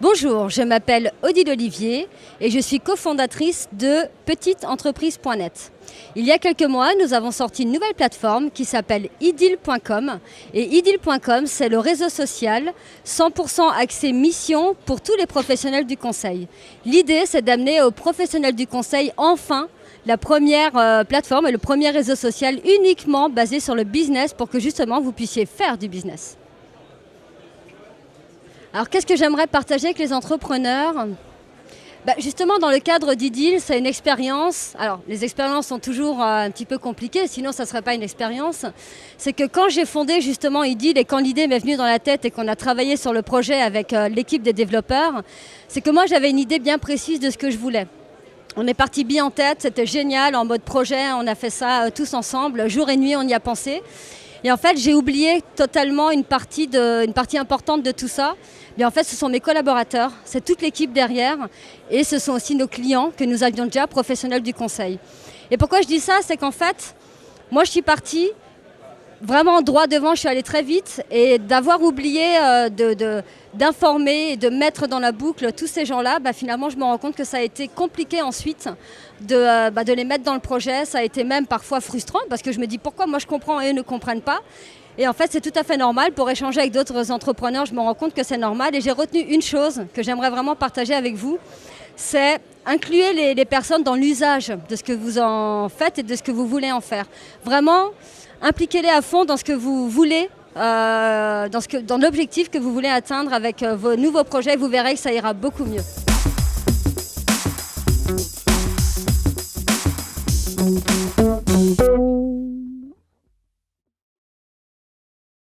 Bonjour, je m'appelle Odile Olivier et je suis cofondatrice de petiteentreprise.net. Il y a quelques mois, nous avons sorti une nouvelle plateforme qui s'appelle idil.com. Et idil.com, c'est le réseau social 100% accès mission pour tous les professionnels du conseil. L'idée, c'est d'amener aux professionnels du conseil enfin la première plateforme et le premier réseau social uniquement basé sur le business pour que justement vous puissiez faire du business. Alors qu'est-ce que j'aimerais partager avec les entrepreneurs ? Justement, dans le cadre d'Idil, c'est une expérience. Alors, les expériences sont toujours un petit peu compliquées, sinon ça ne serait pas une expérience. C'est que quand j'ai fondé justement Idil et quand l'idée m'est venue dans la tête et qu'on a travaillé sur le projet avec l'équipe des développeurs, c'est que moi j'avais une idée bien précise de ce que je voulais. On est parti bien en tête, c'était génial, en mode projet, on a fait ça tous ensemble, jour et nuit on y a pensé. Et en fait, j'ai oublié totalement une partie importante de tout ça. Mais en fait, ce sont mes collaborateurs, c'est toute l'équipe derrière et ce sont aussi nos clients que nous avions déjà, professionnels du conseil. Et pourquoi je dis ça, c'est qu'en fait, moi je suis partie vraiment droit devant, je suis allée très vite et d'avoir oublié d'informer et de mettre dans la boucle tous ces gens-là, finalement je me rends compte que ça a été compliqué ensuite de les mettre dans le projet. Ça a été même parfois frustrant parce que je me dis pourquoi moi je comprends et eux ne comprennent pas. Et en fait c'est tout à fait normal. Pour échanger avec d'autres entrepreneurs, je me rends compte que c'est normal et j'ai retenu une chose que j'aimerais vraiment partager avec vous, c'est inclure les personnes dans l'usage de ce que vous en faites et de ce que vous voulez en faire. Vraiment, impliquez-les à fond dans ce que vous voulez, dans l'objectif que vous voulez atteindre avec vos nouveaux projets. Vous verrez que ça ira beaucoup mieux.